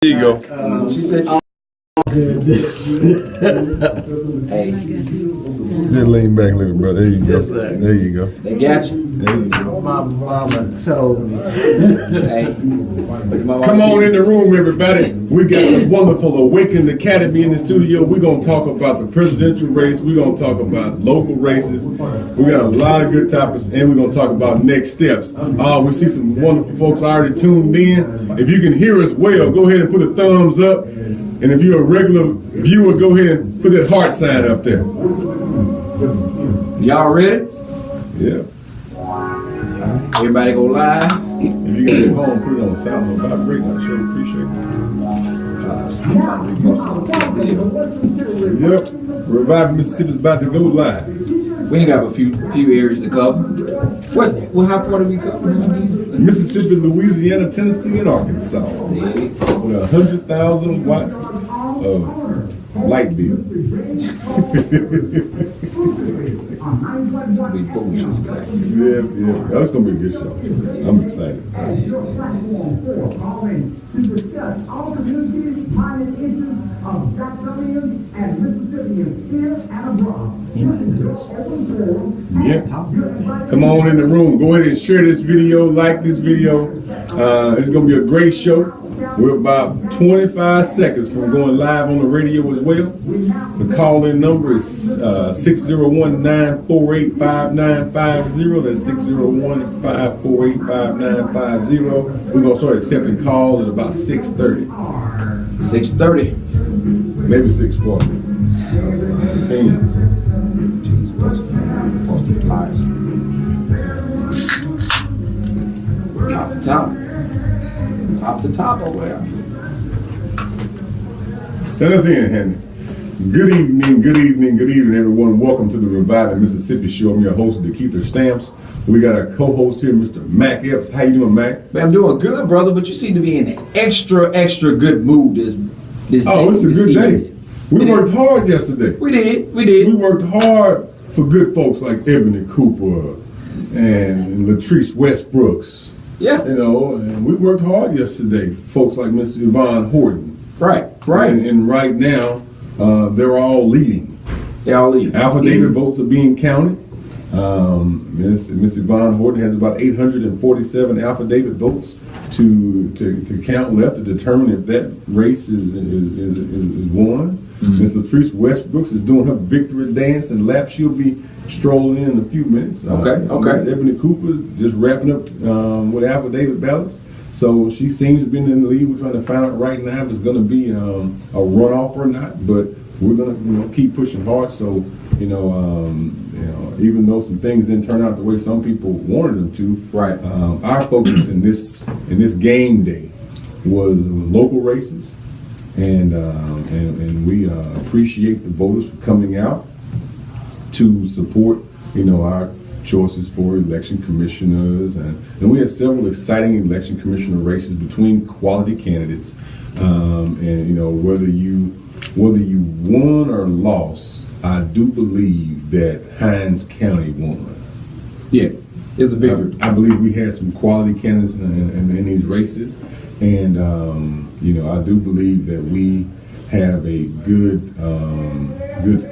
There you go. She said she Hey, Just lean back a little, bro. There you go. Yes, sir. There you go. they got you. There you go. My mama told me. Hey, Come on in the room, everybody. We got the wonderful Awakened Academy in the studio. We're going to talk about the presidential race. We're going to talk about local races. We got a lot of good topics, and we're going to talk about next steps. We see some wonderful folks already tuned in. If you can hear us well, go ahead and put a thumbs up. And if you're a regular viewer, go ahead and put that heart sign up there. Y'all ready? Yeah. Everybody go live. If you got your phone, put it on silent or vibrate. I sure appreciate it. Yep. Reviving Mississippi is about to go live. We ain't got a few areas to cover. How far do we cover? Mississippi, Louisiana, Tennessee, and Arkansas. With 100,000 watts of light bill. Yeah, that's gonna be a good show. I'm excited. Yeah. Come on in the room. Go ahead and share this video, like this video. It's gonna be a great show. We're about 25 seconds from going live on the radio as well. The call-in number is 601-948-5950. That's 601-548-5950. We're going to start accepting calls at about 6:30. 6:30. Maybe 6:40. Depends. Post the flyers. Off the top. Off the top over there. Send us in, Henry. Good evening, everyone. Welcome to the Reviving Mississippi Show. I'm your host, Dekeither Stamps. We got a co-host here, Mr. Mac Epps. How you doing, Mac? Man, I'm doing good, brother, but you seem to be in an extra good mood this day. Oh, it's a good day. We worked hard yesterday. We did. We worked hard for good folks like Ebony Cooper and Latrice Westbrooks. Yeah. You know, and we worked hard yesterday. Folks like Miss Yvonne Horton. Right. And right now, they're all leading. They're all leading. Affidavit votes are being counted. Miss Yvonne Horton has about 847 affidavit votes to count left to determine if that race is won. Miss Latrice Westbrooks is doing her victory dance and lap. She'll be strolling in a few minutes. Okay. Miss Ebony Cooper just wrapping up with affidavit ballots. So she seems to be in the lead. We're trying to find out right now if it's going to be a runoff or not. But we're going to keep pushing hard. So even though some things didn't turn out the way some people wanted them to, right? Our focus in this game day was local races, and we appreciate the voters for coming out to support our choices for election commissioners, and we had several exciting election commissioner races between quality candidates, and whether you won or lost, I do believe that Hinds County won. Yeah, it's a victory. I believe we had some quality candidates in these races, and I do believe that we have a good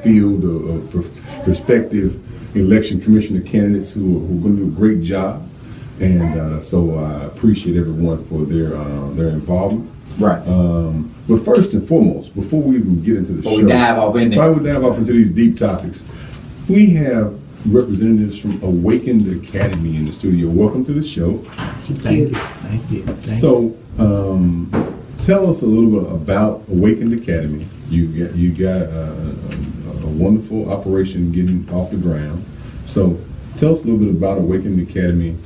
field of prospective election commissioner candidates who are going to do a great job, and so I appreciate everyone for their involvement. Right. But first and foremost, before we even get into the show, we dive off into these deep topics, we have representatives from Awakened Academy in the studio. Welcome to the show. Thank you. So, tell us a little bit about Awakened Academy. You got a wonderful operation getting off the ground. So, tell us a little bit about Awakened Academy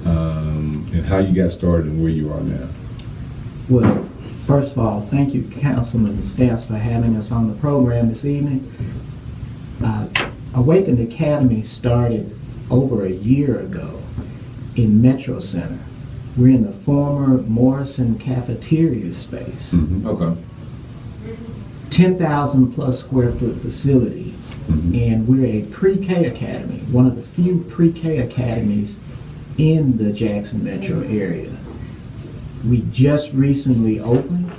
and how you got started and where you are now. Well, first of all, thank you, Councilman Stamps, for having us on the program this evening. Awakened Academy started over a year ago in Metro Center. We're in the former Morrison cafeteria space. Mm-hmm. Okay. 10,000 plus square foot facility. Mm-hmm. And we're a pre-K academy, one of the few pre-K academies in the Jackson metro area. We just recently opened,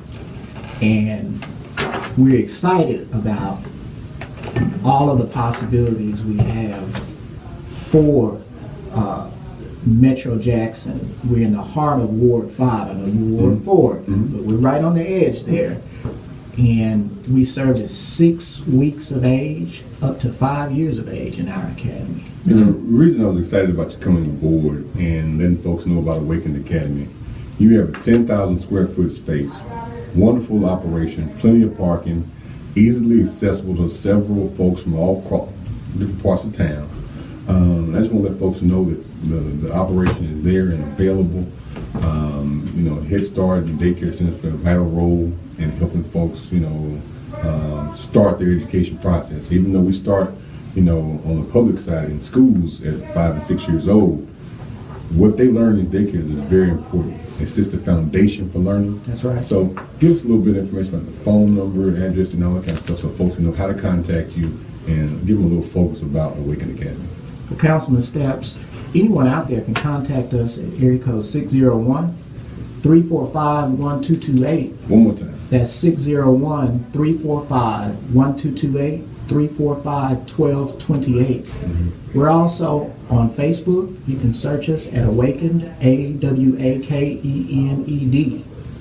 And we're excited about all of the possibilities we have for Metro Jackson. We're in the heart of Ward 5. I know you're Ward 4, but we're right on the edge there. And we service 6 weeks of age up to 5 years of age in our academy. You know, the reason I was excited about you coming aboard and letting folks know about Awaken Academy, you have a 10,000 square foot space, wonderful operation, plenty of parking, easily accessible to several folks from all different parts of town. I just want to let folks know that the operation is there and available. You know, Head Start and daycare centers play a vital role in helping folks, you know, start their education process. Even though we start, you know, on the public side in schools at 5 and 6 years old, what they learn in these daycares is very important. It's just the foundation for learning. That's right. So give us a little bit of information like the phone number, address, and all that kind of stuff so folks know how to contact you and give them a little focus about Awaken Academy. The Councilman Steps, anyone out there can contact us at area code 601-345-1228. One more time. That's 601-345-1228, 345-1228. We're also on Facebook. You can search us at Awakened, AWAKENED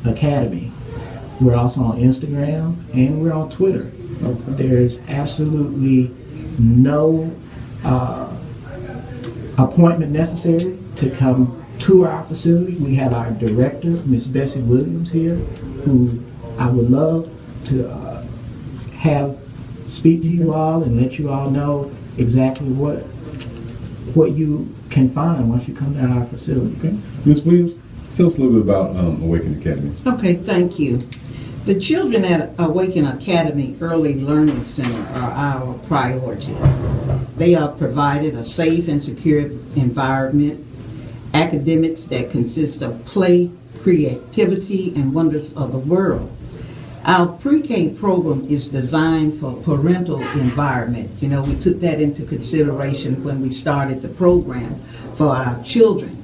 Academy. We're also on Instagram and we're on Twitter. Okay. There's absolutely no appointment necessary to come to our facility. We have our director, Miss Bessie Williams, here, who I would love to have speak to you all and let you all know exactly what you can find once you come to our facility. Okay. Ms. Williams, tell us a little bit about Awaken Academy. Okay, thank you. The children at Awaken Academy Early Learning Center are our priority. They are provided a safe and secure environment, academics that consist of play, creativity, and wonders of the world. Our pre-K program is designed for parental environment. You know, we took that into consideration when we started the program for our children.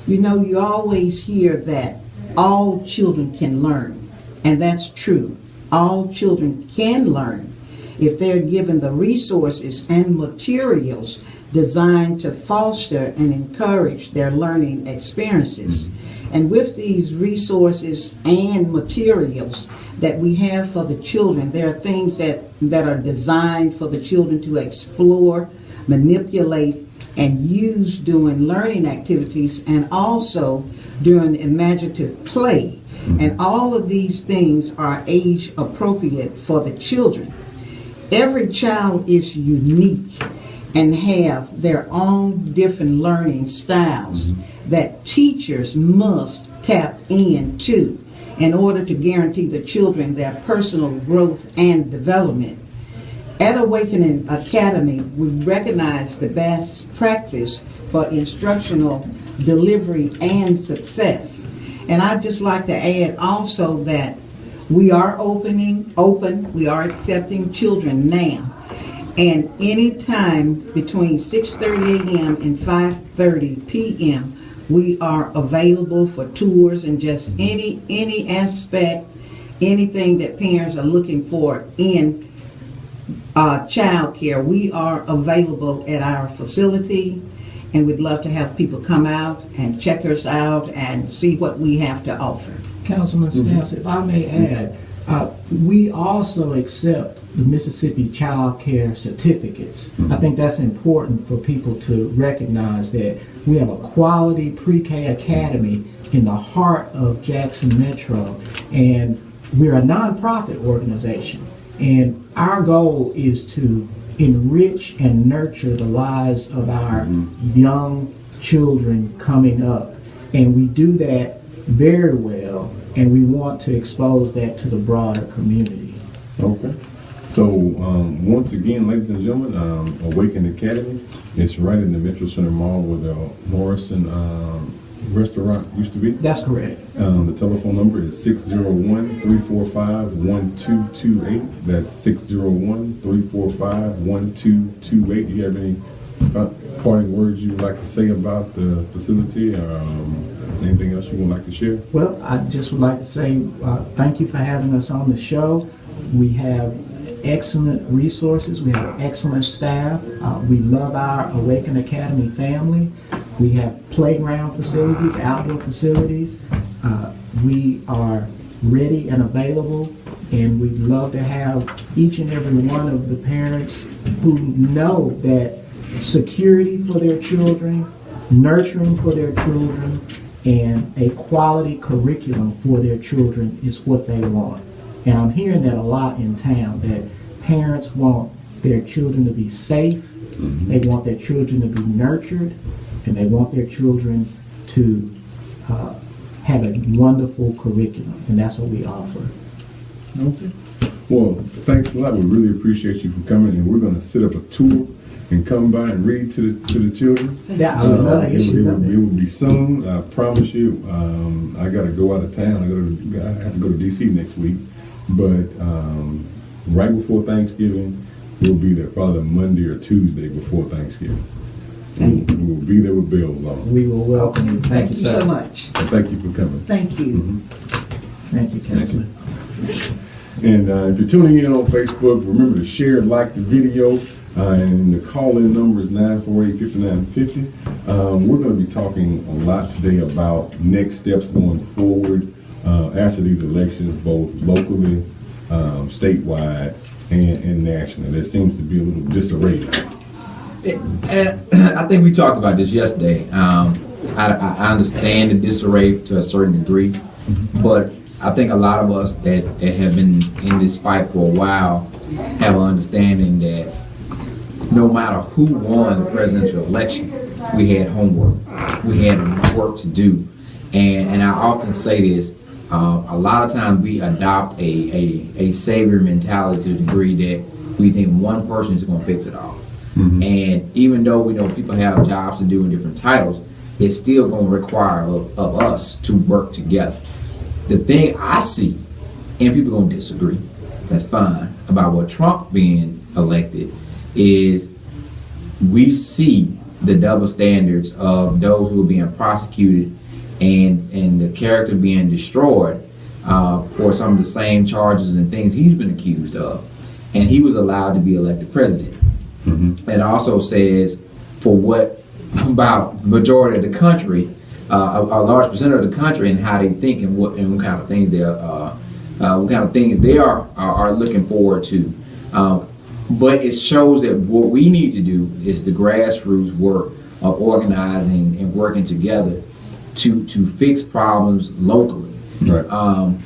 You know, you always hear that all children can learn. And that's true. All children can learn if they're given the resources and materials designed to foster and encourage their learning experiences. And with these resources and materials that we have for the children, there are things that are designed for the children to explore, manipulate, and use during learning activities and also during imaginative play. And all of these things are age appropriate for the children. Every child is unique and have their own different learning styles that teachers must tap into in order to guarantee the children their personal growth and development. At Awakening Academy, we recognize the best practice for instructional delivery and success. And I'd just like to add also that we are open, we are accepting children now. And any time between 6:30 a.m. and 5:30 p.m., we are available for tours and just any aspect, anything that parents are looking for in child care. We are available at our facility. And we'd love to have people come out and check us out and see what we have to offer. Councilman Stamps, if I may add, we also accept the Mississippi Child Care Certificates. I think that's important for people to recognize that we have a quality pre-K academy in the heart of Jackson Metro, and we're a nonprofit organization. And our goal is to enrich and nurture the lives of our young children coming up. And we do that very well, and we want to expose that to the broader community. Okay. So once again, ladies and gentlemen, Awaken Academy, it's right in the Metro Center Mall where the Morrison restaurant used to be. That's correct. The telephone number is 601-345-1228. That's 601-345-1228. Do you have any parting words you would like to say about the facility? Anything else you would like to share? Well, I just would like to say thank you for having us on the show. We have excellent resources. We have excellent staff. We love our Awaken Academy family. We have playground facilities, outdoor facilities. We are ready and available, and we'd love to have each and every one of the parents who know that security for their children, nurturing for their children, and a quality curriculum for their children is what they want. And I'm hearing that a lot in town, that parents want their children to be safe, they want their children to be nurtured, and they want their children to have a wonderful curriculum, and that's what we offer. Okay. Well, thanks a lot. We really appreciate you for coming, and we're going to set up a tour and come by and read to the children. Yeah, I would love to get you done. It will be soon. I promise you. I got to go out of town. I have to go to DC next week, but right before Thanksgiving, we'll be there probably Monday or Tuesday before Thanksgiving. We will be there with bells on. We will welcome you. Thank you so much. And thank you for coming. Thank you. Thank you, Councilman. And if you're tuning in on Facebook, remember to share and like the video. And the call-in number is 948-5950. We're going to be talking a lot today about next steps going forward after these elections, both locally, statewide, and nationally. There seems to be a little disarray. And I think we talked about this yesterday. I understand the disarray to a certain degree, but I think a lot of us that have been in this fight for a while have an understanding that no matter who won the presidential election, we had homework. We had work to do. And I often say this, a lot of times we adopt a savior mentality to the degree that we think one person is going to fix it all. And even though we know people have jobs to do in different titles, it's still going to require of us to work together. The thing I see, and people are going to disagree, that's fine, about what Trump being elected, is we see the double standards of those who are being prosecuted and the character being destroyed for some of the same charges and things he's been accused of. And he was allowed to be elected president. It also says for what about majority of the country, a large percent of the country, and how they think and what kind of things they are looking forward to. But it shows that what we need to do is the grassroots work of organizing and working together to fix problems locally. Right.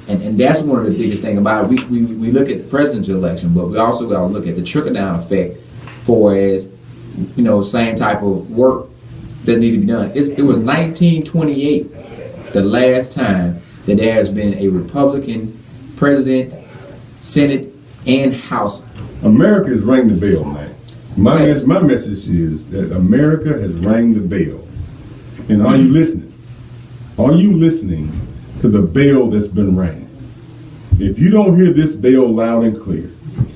And that's one of the biggest things about it. We look at the presidential election, but we also got to look at the trickle-down effect for as, same type of work that need to be done. It was 1928, the last time that there has been a Republican president, Senate, and House. America has rang the bell, man. My message is that America has rang the bell. And are you listening? Are you listening to the bell that's been rang? If you don't hear this bell loud and clear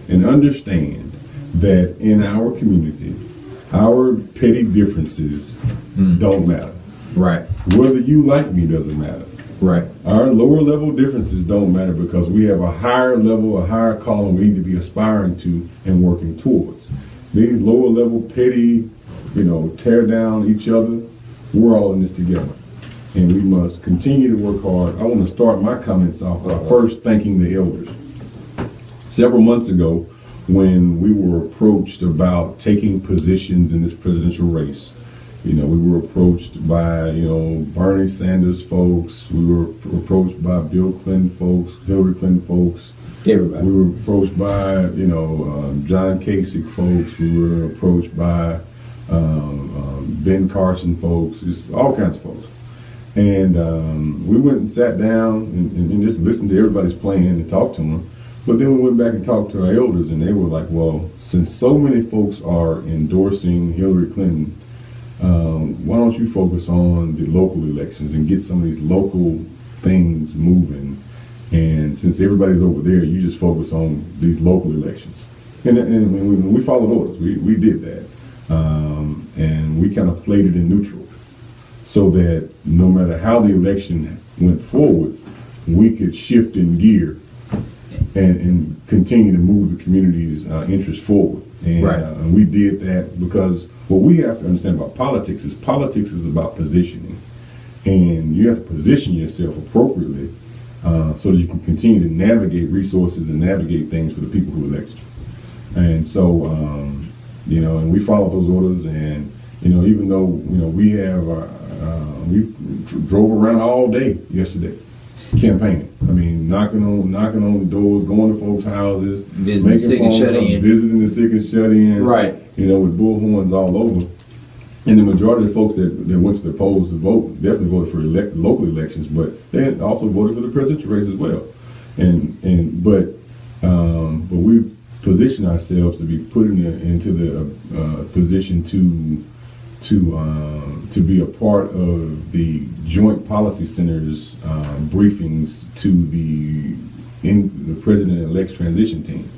and understand that in our community, our petty differences don't matter. Right. Whether you like me doesn't matter. Right. Our lower level differences don't matter because we have a higher level, a higher calling we need to be aspiring to and working towards. These lower level petty, tear down each other, we're all in this together. And we must continue to work hard. I want to start my comments off by first thanking the elders. Several months ago, when we were approached about taking positions in this presidential race, we were approached by, Bernie Sanders folks. We were approached by Bill Clinton folks, Hillary Clinton folks. Everybody. We were approached by, John Kasich folks. We were approached by Ben Carson folks, just all kinds of folks. And we went and sat down and just listened to everybody's plan and talked to them. But then we went back and talked to our elders, and they were like, well, since so many folks are endorsing Hillary Clinton, why don't you focus on the local elections and get some of these local things moving? And since everybody's over there, you just focus on these local elections. And when we followed orders, we did that. And we kind of played it in neutral. so that no matter how the election went forward, we could shift in gear and continue to move the community's interests forward. And, Right. and we did that because what we have to understand about politics is about positioning. And you have to position yourself appropriately so that you can continue to navigate resources and navigate things for the people who elected you. And so, and we followed those orders. And, even though, we have, we drove around all day yesterday campaigning. I mean, knocking on the doors, going to folks' houses, Visiting the sick and shut in. visiting the sick and shut in. Right. With bullhorns all over. And the majority of the folks that went to the polls to vote definitely voted for local elections, but they also voted for the presidential race as well. But we position ourselves to be put into the position to be a part of the Joint Policy Center's briefings to the president-elect's transition team.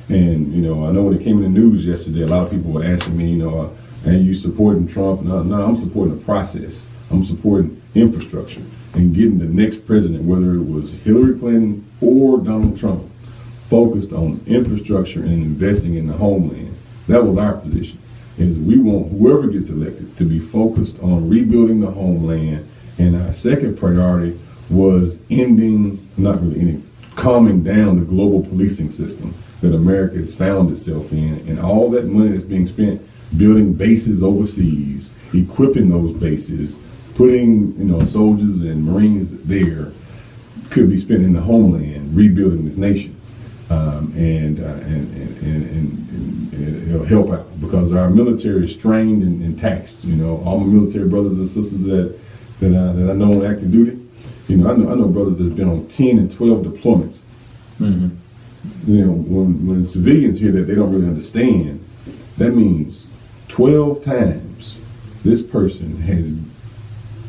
And I know when it came in the news yesterday, a lot of people were asking me, are you supporting Trump? No, I'm supporting the process. I'm supporting infrastructure and getting the next president, whether it was Hillary Clinton or Donald Trump, focused on infrastructure and investing in the homeland. That was our position. Is we want whoever gets elected to be focused on rebuilding the homeland. And our second priority was calming down the global policing system that America has found itself in, and all that money that's being spent building bases overseas, equipping those bases, putting soldiers and Marines there, could be spent in the homeland, rebuilding this nation, and it'll help out because our military is trained and taxed. All my military brothers and sisters that I know on active duty, I know brothers that's been on 10 and 12 deployments. Mm-hmm. When civilians hear that, they don't really understand. That means 12 times this person has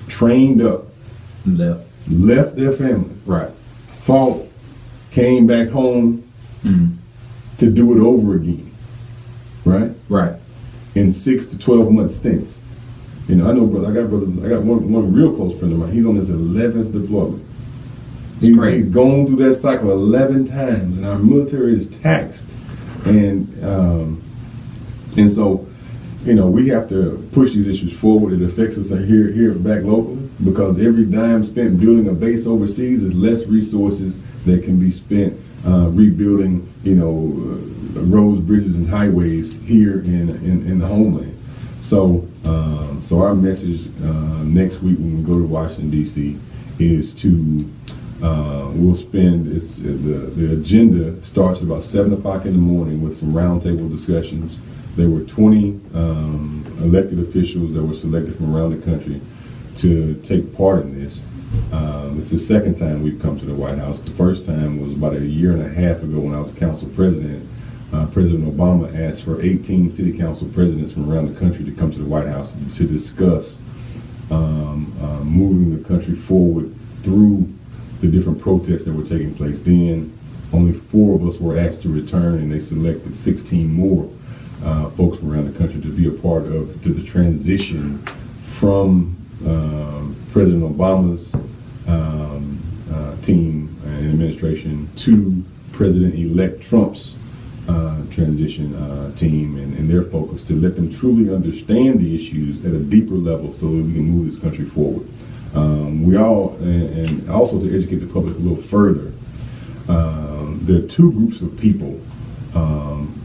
trained up, left their family, Right. fought, came back home to do it over again, right? Right. In 6 to 12 month stints. I know brothers. I got one real close friend of mine. He's on his 11th deployment. He's gone through that cycle 11 times, and our military is taxed, and so we have to push these issues forward. It affects us here back locally because every dime spent building a base overseas is less resources that can be spent rebuilding roads, bridges, and highways here in the homeland. So our message next week when we go to Washington D.C. is to we'll spend the agenda starts about 7 o'clock in the morning with some roundtable discussions. There were 20 elected officials that were selected from around the country to take part in this. It's the second time we've come to the White House. The first time was about a year and a half ago when I was council president. President Obama asked for 18 city council presidents from around the country to come to the White House to discuss moving the country forward through the different protests that were taking place. Then only 4 of us were asked to return, and they selected 16 more folks from around the country to be a part of the transition from President Obama's team and administration to President-elect Trump's transition team and their focus to let them truly understand the issues at a deeper level so that we can move this country forward. And also to educate the public a little further, there are 2 groups of people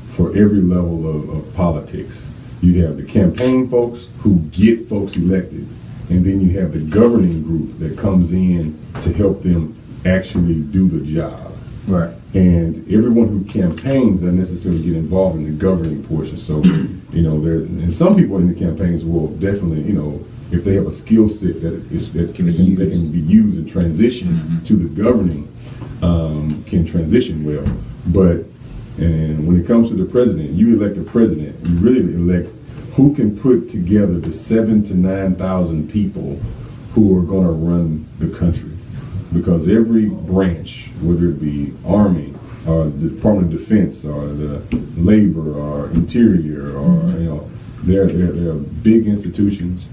for every level of politics. You have the campaign folks who get folks elected, and then you have the governing group that comes in to help them actually do the job. Right. And everyone who campaigns doesn't necessarily get involved in the governing portion. So, and some people in the campaigns will definitely, if they have a skill set that can be used and transition to the governing, can transition well. But when it comes to the president, you elect a president, you really elect who can put together the 7,000 to 9,000 people who are going to run the country. Because every branch, whether it be Army or the Department of Defense or the Labor or Interior or they're big institutions,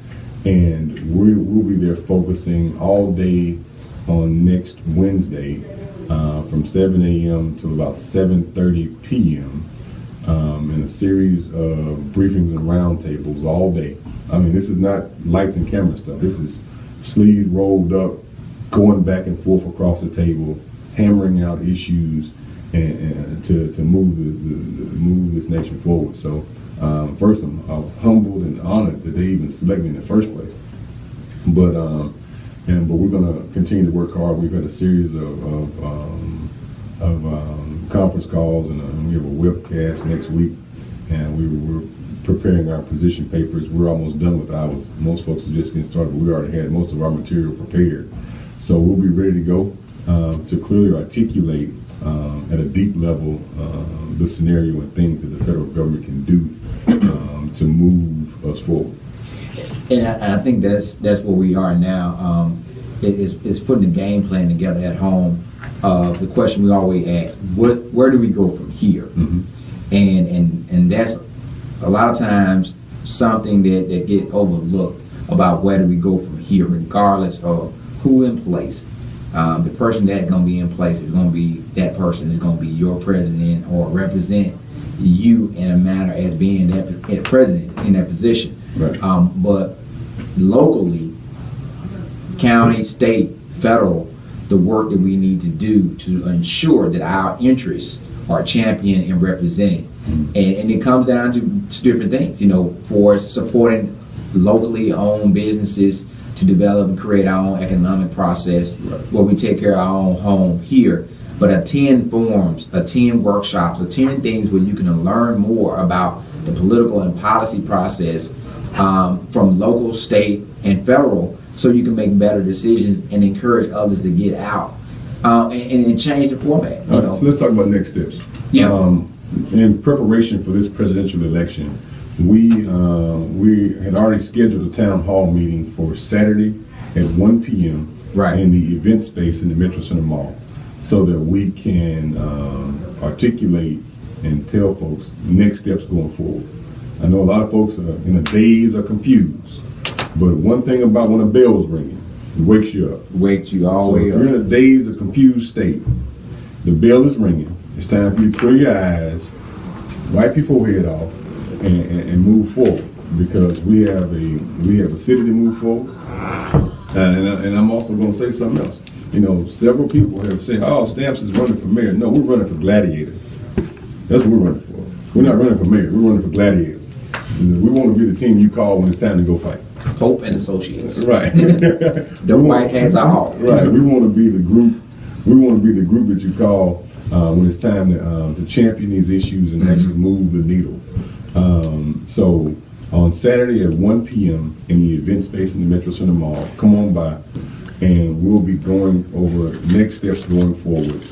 And we'll be there focusing all day on next Wednesday from 7 a.m. to about 7:30 p.m. In a series of briefings and roundtables all day. I mean, this is not lights and camera stuff. This is sleeves rolled up, going back and forth across the table, hammering out issues, and to move this nation forward. So first, I was humbled and honored that they even selected me in the first place. But we're going to continue to work hard. We've had a series of conference calls, and we have a webcast next week, and we're preparing our position papers. We're almost done with ours. Most folks are just getting started, but we already had most of our material prepared. So we'll be ready to go to clearly articulate at a deep level the scenario and things that the federal government can do to move us forward. And I think that's where we are now. It's putting a game plan together at home. The question we always ask: where do we go from here? Mm-hmm. And that's a lot of times something that get overlooked about where do we go from here, regardless of who in place. The person that's going to be in place is going to be that person is going to be your president or represent you in a manner as being that president in that position. Right. But locally, county, state, federal, the work that we need to do to ensure that our interests are championed and represented. Mm-hmm. And it comes down to different things, for supporting locally owned businesses to develop and create our own economic process, right, where we take care of our own home here. But attend forums, attend workshops, attend things where you can learn more about the political and policy process from local, state, and federal, so you can make better decisions and encourage others to get out and change the format. All right, so let's talk about next steps. Yeah. In preparation for this presidential election, we had already scheduled a town hall meeting for Saturday at 1 p.m. Right. in the event space in the Metro Center Mall, so that we can articulate and tell folks next steps going forward. I know a lot of folks are in a daze or confused, but one thing about when a bell's ringing, it wakes you up. Wakes you all So the way if up. you're in a dazed or confused state, the bell is ringing. It's time for you to clear your eyes, wipe your forehead off, and move forward, because we have a city to move forward. And I'm also going to say something else. Several people have said, "Oh, Stamps is running for mayor." No, we're running for gladiator. That's what we're running for. We're not running for mayor. We're running for gladiator. We want to be the team you call when it's time to go fight. Hope and Associates. Right. The white hats are all. Right. We want to be the group. We want to be the group that you call when it's time to champion these issues and actually move the needle. So on Saturday at 1 p.m. in the event space in the Metro Center Mall, come on by, and we'll be going over next steps going forward.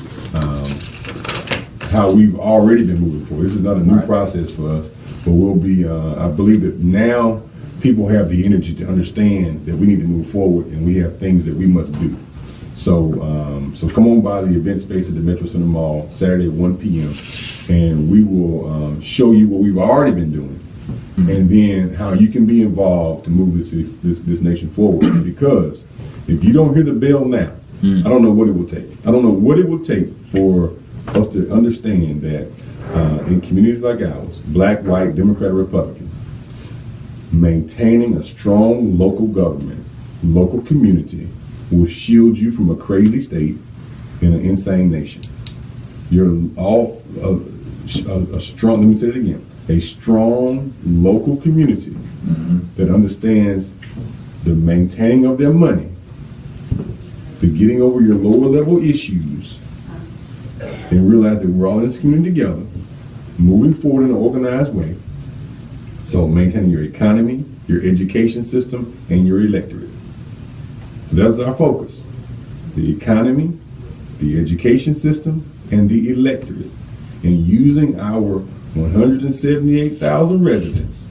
How we've already been moving forward. This is not a new process for us, but we'll be. I believe that now people have the energy to understand that we need to move forward, and we have things that we must do. So come on by the event space at the Metro Center Mall Saturday at 1 p.m. and we will show you what we've already been doing, and then how you can be involved to move this nation forward. Because if you don't hear the bell now, I don't know what it will take. I don't know what it will take for us to understand that in communities like ours, black, white, Democrat, Republican, maintaining a strong local government, local community, will shield you from a crazy state in an insane nation. You're all a strong, let me say it again, a strong local community that understands the maintaining of their money, the getting over your lower level issues, and realize that we're all in this community together, moving forward in an organized way. So maintaining your economy, your education system, and your electorate. So that's our focus. The economy, the education system, and the electorate. And using our 178,000 residents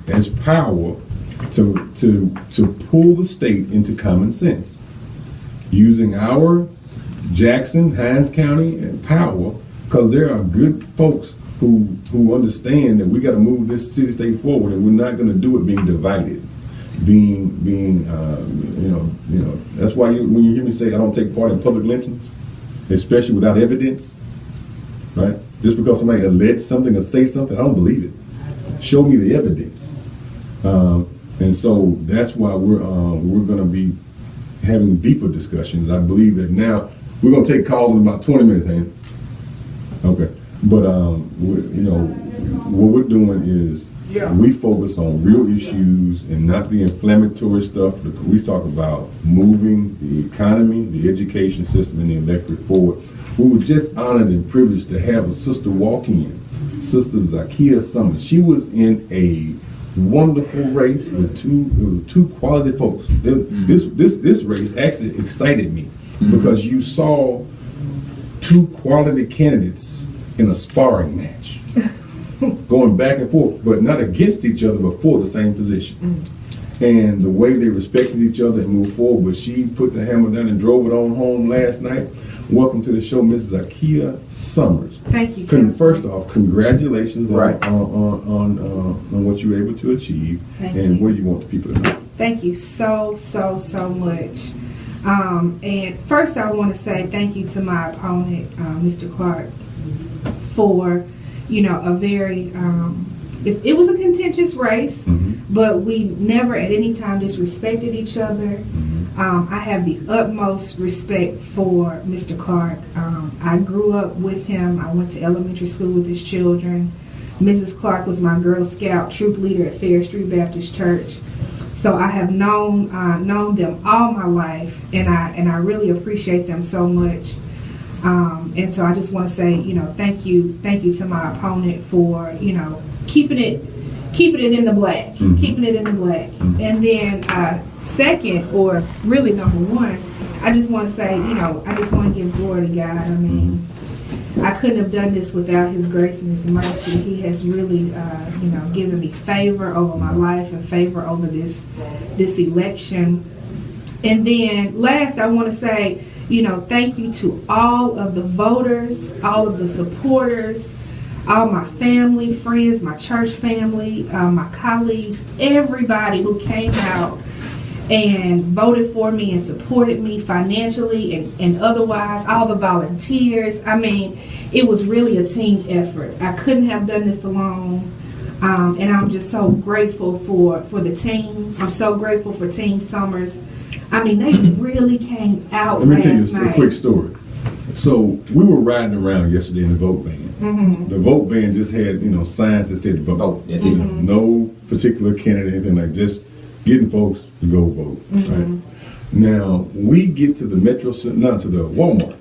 as power to pull the state into common sense. Using our Jackson, Hinds County, and power, because there are good folks who understand that we got to move this city-state forward, and we're not going to do it being divided. That's why when you hear me say I don't take part in public lynchings, especially without evidence, right? Just because somebody alleged something or say something, I don't believe it. Show me the evidence. And so that's why we're going to be having deeper discussions. I believe that now we're going to take calls in about 20 minutes, Hank. Okay. But what we're doing is we focus on real issues and not the inflammatory stuff. We talk about moving the economy, the education system, and the electorate forward. We were just honored and privileged to have a sister walk in, Sister Dekeither Summers. She was in a wonderful race with two quality folks. This race actually excited me because you saw two quality candidates in a sparring match, going back and forth, but not against each other, but for the same position. And the way they respected each other and moved forward, but she put the hammer down and drove it on home last night. Welcome to the show, Mrs. Dekeither Summers. Thank you. First off, congratulations on what you were able to achieve. Thank and you. what do you want the people to know? Thank you so much. And first I want to say thank you to my opponent, Mr. Clark, for, a very, it was a contentious race, but we never at any time disrespected each other. I have the utmost respect for Mr. Clark. I grew up with him. I went to elementary school with his children. Mrs. Clark was my Girl Scout troop leader at Fair Street Baptist Church. So I have known them all my life, and I really appreciate them so much. And so I just want to say, thank you to my opponent for, keeping it in the black, keeping it in the black. And then second, or really number one, I just want to say, I just want to give glory to God. I mean, I couldn't have done this without His grace and His mercy. He has really, given me favor over my life and favor over this election. And then last, I want to say, thank you to all of the voters, all of the supporters, all my family, friends, my church family, my colleagues, everybody who came out and voted for me and supported me financially and otherwise, all the volunteers. I mean, it was really a team effort. I couldn't have done this alone. And I'm just so grateful for the team. I'm so grateful for Team Summers. I mean, they really came out last night. Let me tell you a quick story. So we were riding around yesterday in the vote van. The vote van just had, signs that said vote. That's it. No particular candidate, anything like just getting folks to go vote. Right? Now we get to the to the Walmart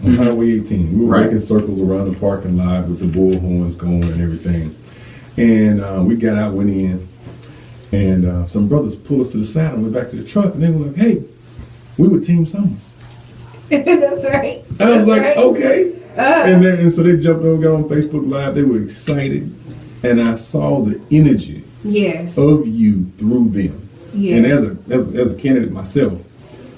on Highway 18. We were making circles around the parking lot with the bullhorns going and everything. And we got out, went in, and some brothers pulled us to the side and went back to the truck, and they were like, "Hey, we were Team Summers." That's right. I was like, okay. And so they jumped over, got on Facebook Live. They were excited, and I saw the energy of you through them. And as a candidate myself,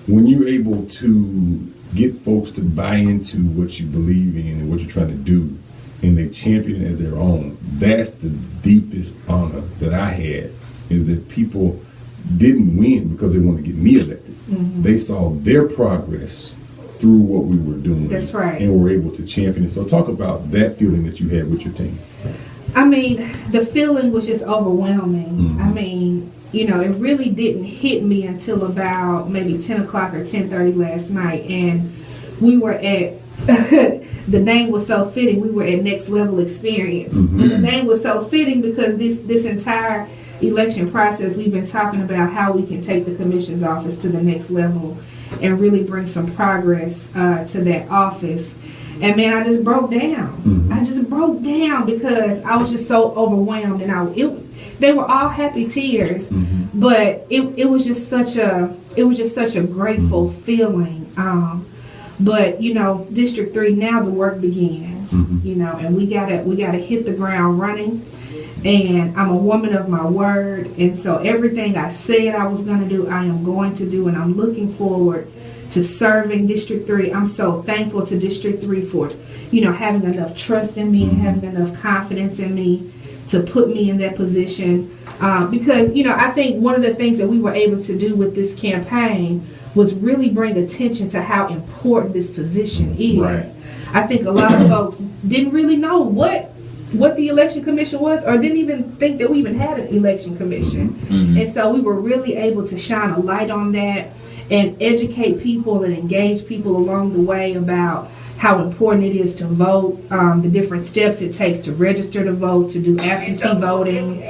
when you're able to get folks to buy into what you believe in and what you're trying to do, and they champion it as their own, that's the deepest honor that I had, is that people didn't win because they wanted to get me elected. They saw their progress through what we were doing. That's right. And were able to champion it. So talk about that feeling that you had with your team. I mean, the feeling was just overwhelming. I mean, it really didn't hit me until about maybe 10 o'clock or 10:30 last night. And we were at, the name was so fitting, we were at Next Level Experience. And the name was so fitting because this entire election process, we've been talking about how we can take the commission's office to the next level and really bring some progress to that office. And man, I just broke down. I just broke down because I was just so overwhelmed, and they were all happy tears, but it was just such a grateful feeling. But District 3, now the work begins. And we gotta hit the ground running. And I'm a woman of my word, and so everything I said I was going to do, I am going to do, and I'm looking forward to serving District 3. I'm so thankful to District 3 for, having enough trust in me and having enough confidence in me to put me in that position. Because, I think one of the things that we were able to do with this campaign was really bring attention to how important this position is. Right. I think a lot of folks didn't really know what the election commission was, or didn't even think that we even had an election commission. Mm-hmm. And so we were really able to shine a light on that and educate people and engage people along the way about how important it is to vote, the different steps it takes to register to vote, to do absentee voting,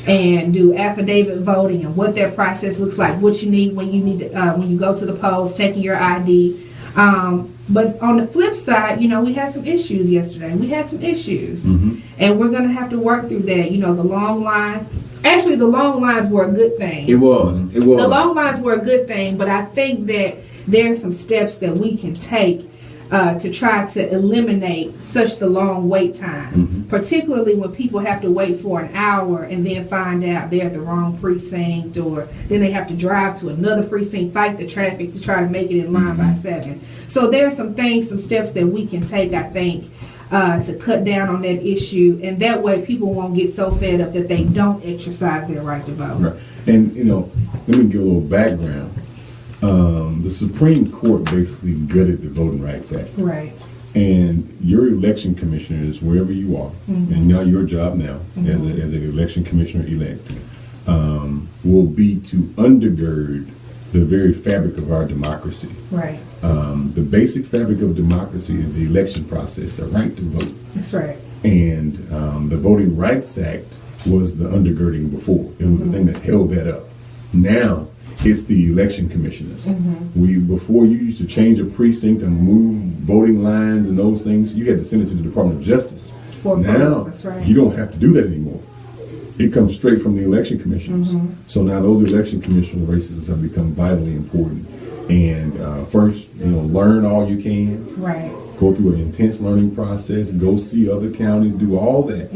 and do affidavit voting, and what that process looks like, what you need when you go to the polls, taking your ID. But on the flip side, we had some issues yesterday. We had some issues, and we're going to have to work through that. The long lines. Actually, the long lines were a good thing. It was. The long lines were a good thing, but I think that there are some steps that we can take to try to eliminate such the long wait time, particularly when people have to wait for an hour and then find out they're at the wrong precinct, or then they have to drive to another precinct, fight the traffic to try to make it in line by 7. So there are some steps that we can take, I think, to cut down on that issue, and that way people won't get so fed up that they don't exercise their right to vote. Right. And, let me give a little background. The Supreme Court basically gutted the Voting Rights Act. Right. And your election commissioners, wherever you are, and now your job now as an election commissioner-elect, will be to undergird the very fabric of our democracy. Right. The basic fabric of democracy is the election process, the right to vote. That's right. And the Voting Rights Act was the undergirding before. It was the thing that held that up. Now, it's the election commissioners. Before you used to change a precinct and move voting lines and those things, you had to send it to the Department of Justice. Now, that's right. you don't have to do that anymore. It comes straight from the election commissioners. So now those election commissioner races have become vitally important. And first, learn all you can. Right. Go through an intense learning process. Go see other counties. Do all that,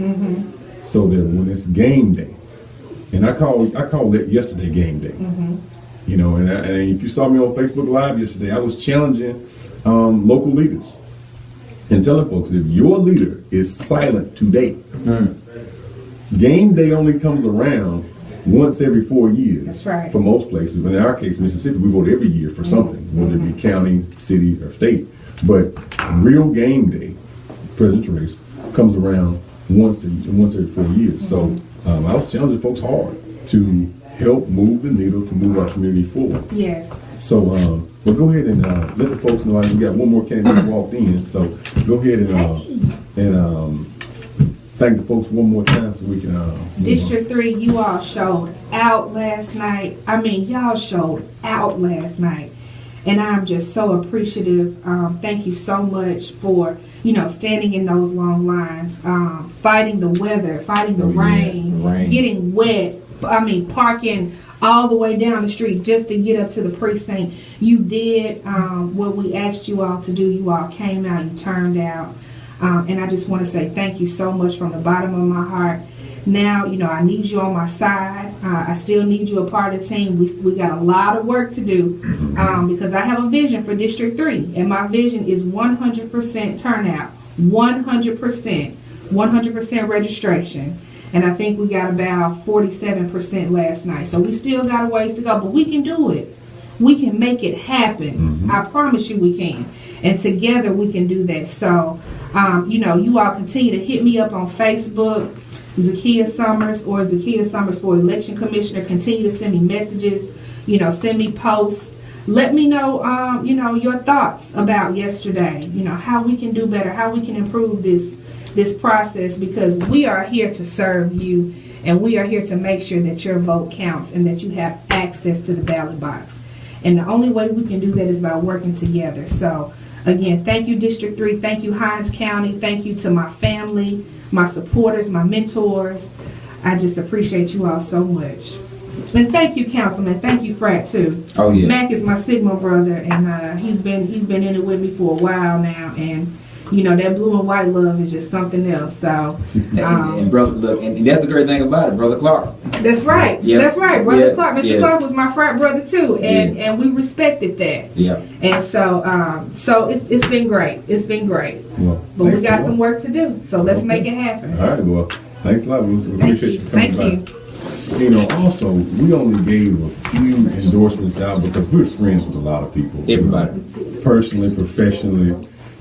so that when it's game day, and I call that yesterday game day. And if you saw me on Facebook Live yesterday, I was challenging local leaders and telling folks, if your leader is silent today, game day only comes around once every 4 years. That's right. For most places, but in our case, Mississippi, we vote every year for something, whether it be county, city, or state. But real game day, presidential race, comes around once every 4 years. So I was challenging folks hard to help move the needle, to move our community forward. Yes. So, well, go ahead and let the folks know. We got one more candidate who walked in, so go ahead and thank the folks one more time so we can. District 3, you all showed out last night. I mean, y'all showed out last night. And I'm just so appreciative. Thank you so much for, standing in those long lines, fighting the weather, fighting the rain, getting wet. I mean, parking all the way down the street just to get up to the precinct. You did what we asked you all to do. You all came out, you turned out. And I just want to say thank you so much from the bottom of my heart. Now, I need you on my side. I still need you a part of the team. We got a lot of work to do because I have a vision for District 3. And my vision is 100% turnout, 100% registration. And I think we got about 47% last night. So we still got a ways to go, but we can do it. We can make it happen. I promise you we can. And together we can do that. So, you all continue to hit me up on Facebook, Zakiya Summers or Zakiya Summers for Election Commissioner. Continue to send me messages, send me posts. Let me know, your thoughts about yesterday, how we can do better, how we can improve this process, because we are here to serve you and we are here to make sure that your vote counts and that you have access to the ballot box. And the only way we can do that is by working together. So again, thank you, District 3. Thank you, Hinds County. Thank you to my family, my supporters, my mentors. I just appreciate you all so much. And thank you, Councilman. Thank you, Frat, too. Oh, yeah. Mac is my Sigma brother, and he's been in it with me for a while now. And that blue and white love is just something else. So, and brother, look, and that's the great thing about it, Brother Clark. That's right. Yep. That's right, Brother Yep. Clark. Mr. Yep. Clark was my frat brother too, and we respected that. Yeah. And so, it's been great. It's been great. Well, But we thanks got a lot. some work to do. So let's make it happen. All right. Well, Thanks a lot. We Thank appreciate you. you coming Thank by. You know, also, we only gave a few endorsements out because we're friends with a lot of people. Everybody. Personally, professionally,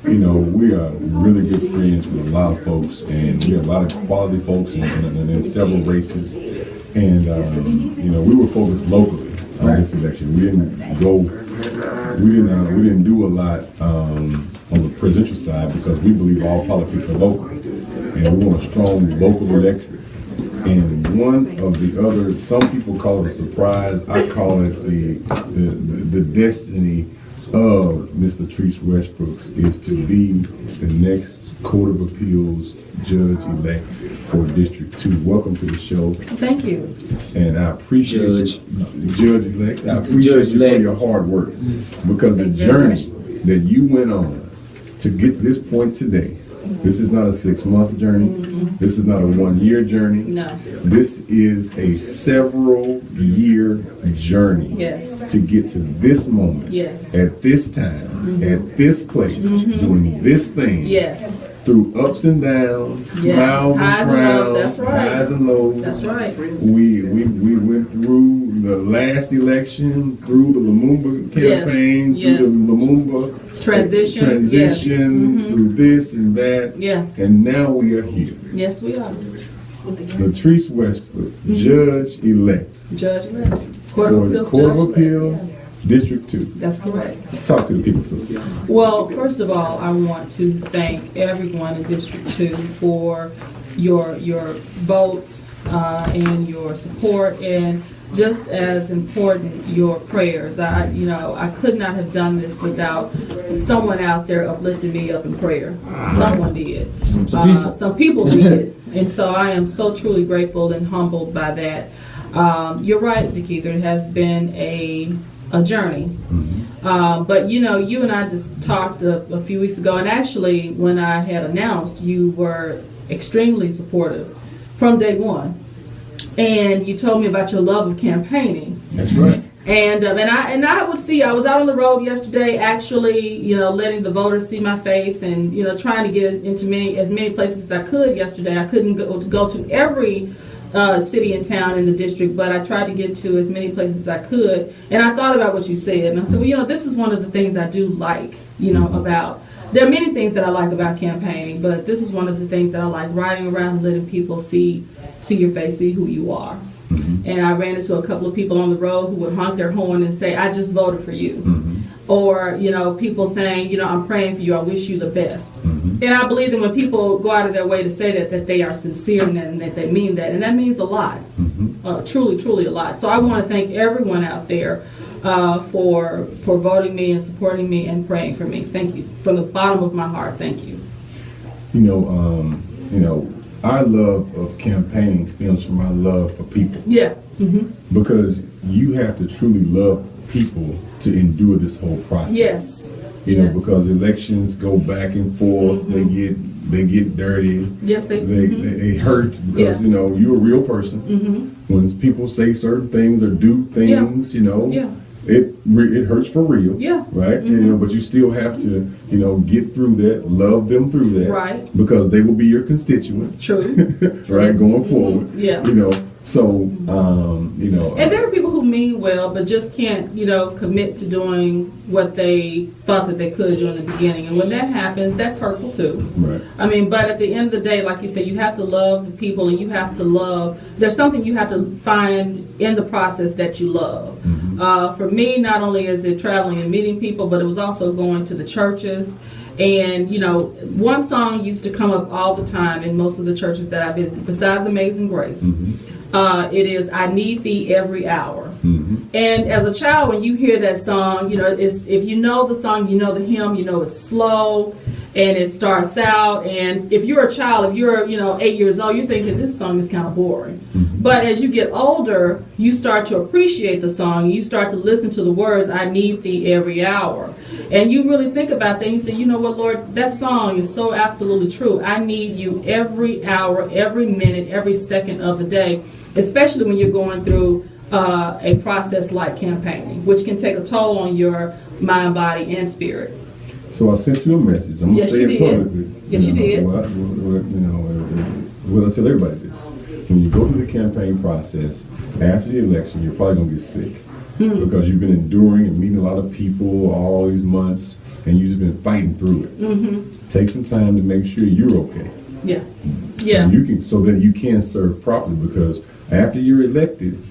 you know, we are really good friends with a lot of folks, and we have a lot of quality folks in several races. And, you know, we were focused locally on this election. We didn't do a lot on the presidential side because we believe all politics are local. And we want a strong local election. And one of the other, some people call it a surprise. I call it the destiny of Mr. Latrice Westbrooks is to be the next Court of Appeals judge-elect for District 2. Welcome to the show. Thank you. And I appreciate Judge-elect. I appreciate you for your hard work because the journey that you went on to get to this point today. This is not a 6-month journey. This is not a 1-year journey. No. This is a several year journey to get to this moment, at this time, at this place, doing this thing, through ups and downs, smiles and frowns, highs and lows. That's right. We went through the last election, through the Lumumba campaign, through the Lumumba transition, through this and that, and now we are here. Yes, we are. Latrice Westbrook, judge-elect. Judge-elect. Court of Appeals, District 2. That's correct. Talk to the people, sister. Well, first of all, I want to thank everyone in District 2 for your votes and your support, and just as important, your prayers. I could not have done this without someone out there uplifting me up in prayer. Someone did. Some people did. And so I am so truly grateful and humbled by that. You're right, Dekeither. It has been a journey. But you and I just talked a few weeks ago, and actually when I had announced, you were extremely supportive from day one. And you told me about your love of campaigning. That's right. And I would see. I was out on the road yesterday, actually, letting the voters see my face, and trying to get into as many places as I could yesterday. I couldn't go to every city and town in the district, but I tried to get to as many places as I could. And I thought about what you said, and I said, well, this is one of the things I do like, about. There are many things that I like about campaigning, but this is one of the things that I like, riding around and letting people see your face, see who you are. And I ran into a couple of people on the road who would honk their horn and say, I just voted for you. Or, people saying, I'm praying for you, I wish you the best. And I believe that when people go out of their way to say that they are sincere and that they mean that, and that means a lot, truly, truly a lot. So I want to thank everyone out there for voting me and supporting me and praying for me. Thank you. From the bottom of my heart, thank you. Our love of campaigning stems from our love for people. Yeah. Because you have to truly love people to endure this whole process. Yes. Because elections go back and forth, they get dirty. Yes, they hurt because you're a real person. When people say certain things or do things, it hurts for real. Right? But you still have to, get through that, love them through that. Right. Because they will be your constituent. True. Right, going forward. Yeah. And there are people who mean well, but just can't, commit to doing what they thought that they could do in the beginning. And when that happens, that's hurtful too. Right. But at the end of the day, like you said, you have to love the people, and you have to love. There's something you have to find in the process that you love. For me, not only is it traveling and meeting people, but it was also going to the churches. And, one song used to come up all the time in most of the churches that I visited, besides Amazing Grace. It is, I Need Thee Every Hour. And as a child, when you hear that song, it's, if you know the song, you know the hymn, it's slow and it starts out. And if you're a child, if you're, 8 years old, you're thinking this song is kind of boring. But as you get older, you start to appreciate the song. You start to listen to the words, I need thee every hour. And you really think about that. And you say, you know what, Lord, that song is so absolutely true. I need you every hour, every minute, every second of the day, especially when you're going through a process like campaigning, which can take a toll on your mind, body, and spirit. So I sent you a message. I'm going to say it publicly. Yes, you did. well, I tell everybody this. When you go through the campaign process, after the election, you're probably going to get sick because you've been enduring and meeting a lot of people all these months, and you've just been fighting through it. Take some time to make sure you're okay. Yeah. So that you can serve properly, because after you're elected,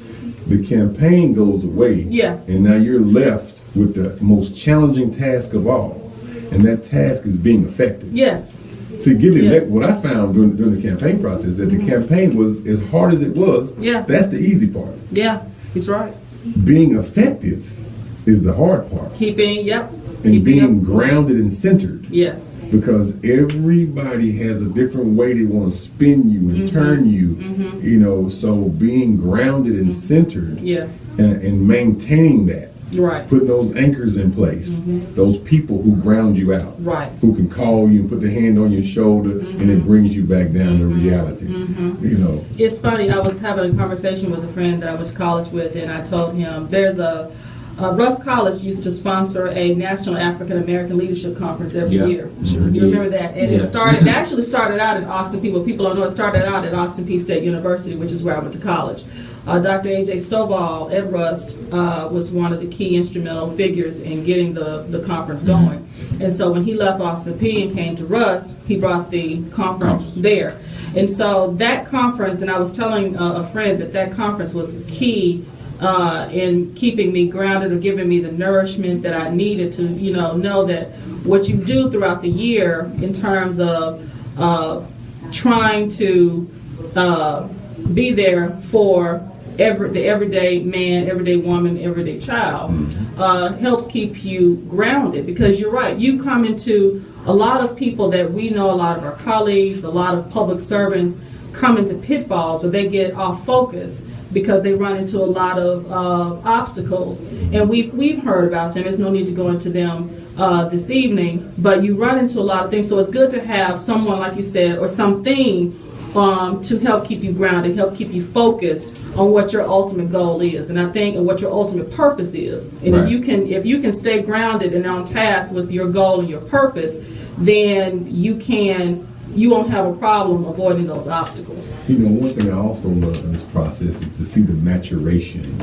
the campaign goes away. Yeah. And now you're left with the most challenging task of all, and that task is being effective. Yes. To get elected, what I found during the campaign process, that the campaign was as hard as it was. Yeah. That's the easy part. Yeah. He's right. Being effective is the hard part. Keeping Being grounded and centered. Yes. Because everybody has a different way they want to spin you and turn you. You know, so being grounded and centered. Yeah. And maintaining that. Right. Putting those anchors in place, those people who ground you out, Right. who can call you and put their hand on your shoulder, and it brings you back down to reality. You know, It's funny. I was having a conversation with a friend that I went to college with, and I told him there's Russ College used to sponsor a National African American Leadership Conference every year. Sure You did. remember that? And it actually started out in Austin Peay. Well, people don't know, it started out at Austin Peay State University, which is where I went to college. Dr. A.J. Stovall at Rust was one of the key instrumental figures in getting the conference going. And so when he left Austin Peay and came to Rust, he brought the conference there. And so that conference, and I was telling a friend that conference was key in keeping me grounded or giving me the nourishment that I needed to, know that what you do throughout the year in terms of trying to be there for the everyday man, everyday woman, everyday child helps keep you grounded, because you're right. You come into a lot of people that we know, a lot of our colleagues, a lot of public servants come into pitfalls, or they get off focus because they run into a lot of obstacles, and we've heard about them. There's no need to go into them this evening, but you run into a lot of things. So it's good to have someone, like you said, or something to help keep you grounded, help keep you focused on what your ultimate goal is, and I think what your ultimate purpose is. And right. if you can stay grounded and on task with your goal and your purpose, then you won't have a problem avoiding those obstacles. You know, one thing I also love in this process is to see the maturation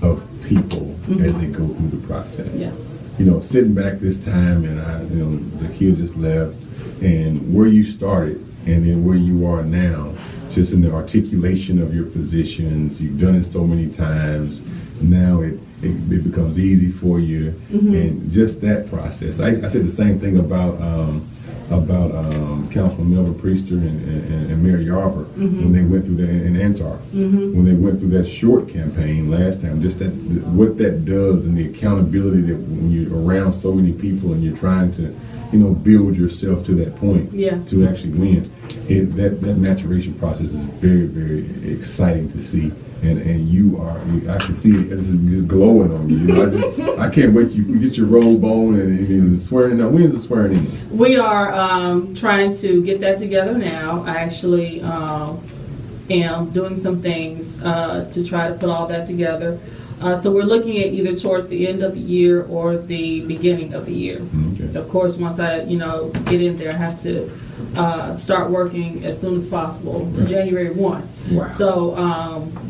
of people as they go through the process. Yeah. You know, sitting back this time, and Dekeither just left, and where you started and then where you are now, just in the articulation of your positions, you've done it so many times. Now it becomes easy for you, and just that process. I said the same thing about Councilman Melvin Priester and Mayor Yarber when they went through that in Antar, when they went through that short campaign last time. Just that what that does, and the accountability that when you're around so many people and you're trying to, build yourself to that point to actually win. That maturation process is very, very exciting to see. And I can see it just glowing on you. I can't wait you get your robe on and swearing. Now, when's the swearing in? We are trying to get that together now. I actually am doing some things to try to put all that together. So we're looking at either towards the end of the year or the beginning of the year. Okay. Of course, once I get in there, I have to start working as soon as possible, right. January 1. Wow. So,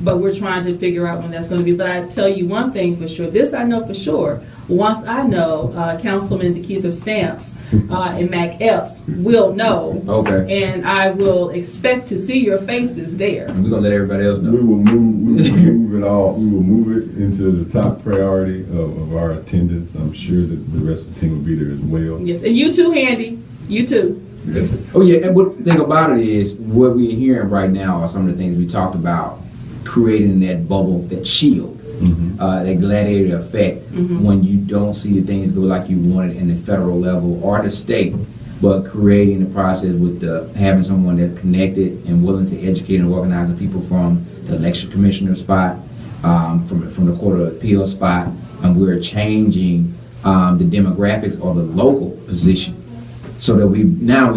but we're trying to figure out when that's going to be. But I tell you one thing for sure, this I know for sure. Once I know, Councilman Dekeither Stamps and Mac Epps will know. Okay. And I will expect to see your faces there. And we're going to let everybody else know. We will move it all. We will move it into the top priority of our attendance. I'm sure that the rest of the team will be there as well. Yes, and you too, Handy. You too. Yes. Oh yeah, and what the thing about it is, what we're hearing right now are some of the things we talked about, creating that bubble, that shield, that gladiator effect, when you don't see the things go like you wanted in the federal level or the state, but creating the process with having someone that's connected and willing to educate and organize the people from the election commissioner spot, from the Court of Appeal spot, and we're changing the demographics or the local position. So that we're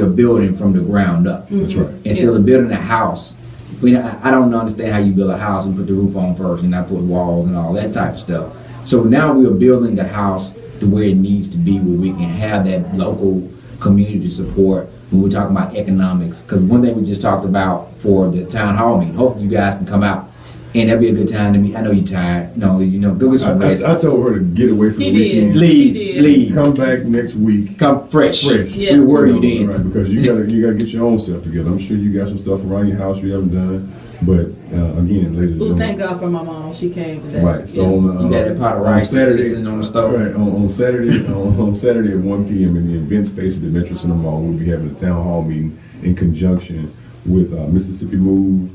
building from the ground up. That's right. Instead of building a house. I don't understand how you build a house and put the roof on first and not put walls and all that type of stuff. So now we're building the house to where it needs to be, where we can have that local community support, when we're talking about economics. Because one thing we just talked about for the town hall meeting, hopefully you guys can come out. And that'd be a good time to meet. I know you're tired. No, go get some rest. I told her to get away from the He did. weekend. Leave. Come back next week. Come fresh. Yeah. We'll worry you then. Right, because you gotta get your own stuff together. I'm sure you got some stuff around your house you haven't done. But again, ladies and Ooh, gentlemen. thank God for my mom. She came today. Right. So Yeah. on, You got that pot of on rice Saturday, sitting on the stove. Right, on Saturday, on Saturday at 1 p.m. in the event space at the Metro Center Mall, we'll be having a town hall meeting in conjunction with Mississippi Move,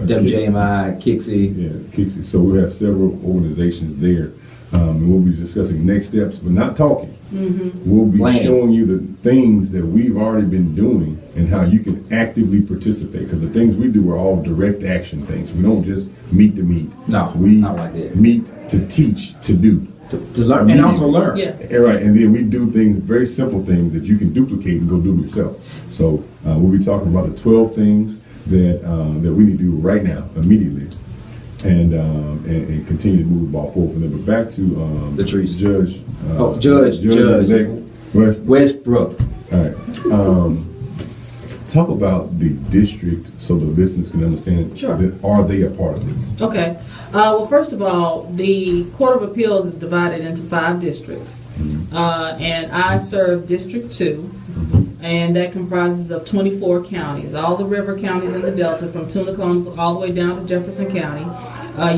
WJMI, Kixie. Yeah, Kixie. So we have several organizations there, and we'll be discussing next steps, but not talking. We'll be Planning. showing you the things that we've already been doing and how you can actively participate. Because the things we do are all direct action things. We don't just meet to meet. No, we not like that. meet to teach to do. To learn and also learn. Yeah. Right, and then we do things, very simple things that you can duplicate and go do yourself. So we'll be talking about the 12 things that we need to do right now, immediately, and continue to move the ball forward from there. But back to The trees. Judge. Judge. Westbrook. All right. Talk about the district so the listeners can understand. Sure. Are they a part of this? Okay. Well, first of all, the Court of Appeals is divided into 5 districts. And I serve District 2, and that comprises of 24 counties, all the river counties in the Delta, from Tunicum all the way down to Jefferson County.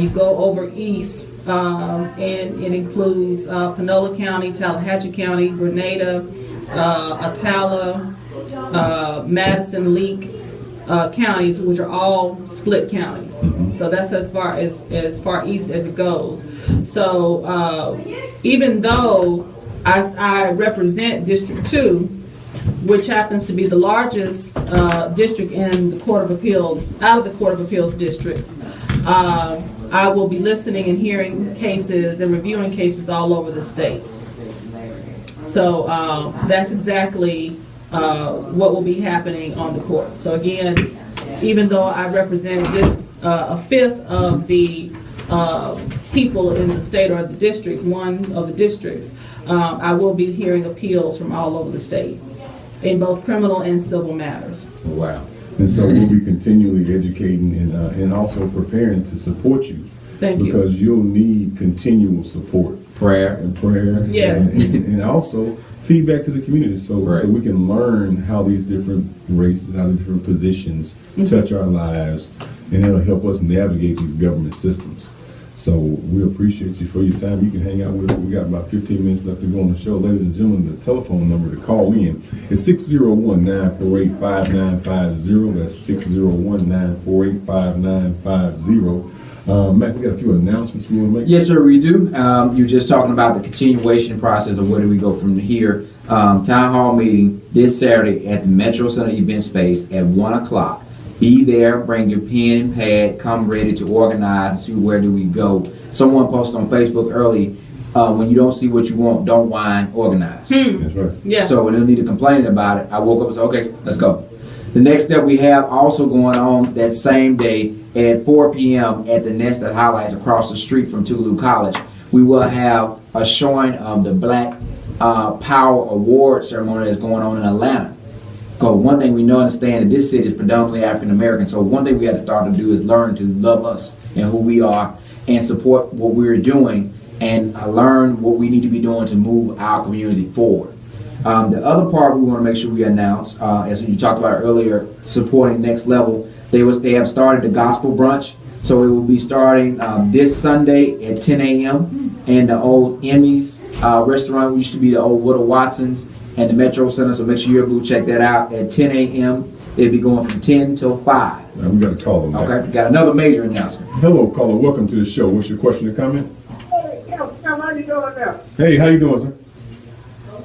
You go over east, and it includes Panola County, Tallahatchie County, Grenada, Atala, Madison, Leake counties, which are all split counties. So that's as far east as it goes. So even though I represent District 2, which happens to be the largest district in the Court of Appeals, out of the Court of Appeals districts, I will be listening and hearing cases and reviewing cases all over the state. So that's exactly what will be happening on the court. So again, even though I represented just a fifth of the people in the state or the districts, one of the districts, I will be hearing appeals from all over the state in both criminal and civil matters. Wow. And so we'll be continually educating and also preparing to support you. Thank you. Because you'll need continual support. Prayer. And prayer. Yes. And also feedback to the community so we can learn how these different races, how the different positions touch our lives, and it'll help us navigate these government systems. So we appreciate you for your time. You can hang out with us. We got about 15 minutes left to go on the show. Ladies and gentlemen, the telephone number to call in is 601-948-5950. That's 601-948-5950. Matt, we got a few announcements we want to make. Yes, sir, we do. You're just talking about the continuation process of where do we go from here. Town hall meeting this Saturday at the Metro Center event space at 1 o'clock. Be there, bring your pen and pad, come ready to organize and see where do we go. Someone posted on Facebook early, when you don't see what you want, don't whine, organize. That's right. Yeah. So we don't need to complain about it. I woke up and said, okay, let's go. The next step we have also going on that same day at 4 p.m. at the Nest that highlights across the street from Tougaloo College. We will have a showing of the Black Power Award ceremony that's going on in Atlanta. Because one thing we know and understand that this city is predominantly African American. So one thing we have to start to do is learn to love us and who we are and support what we're doing and learn what we need to be doing to move our community forward. The other part we want to make sure we announce, as you talked about earlier, supporting Next Level. They have started the gospel brunch, so it will be starting this Sunday at 10 a.m. in the old Emmy's restaurant, which used to be the old Woodrow Watson's, and the Metro Center. So make sure you're able to check that out at 10 a.m. They'll be going from 10 till 5. Now we got a caller. Okay, we got another major announcement. Hello, caller. Welcome to the show. What's your question or comment? Hey, how you doing now? Hey, how you doing, sir?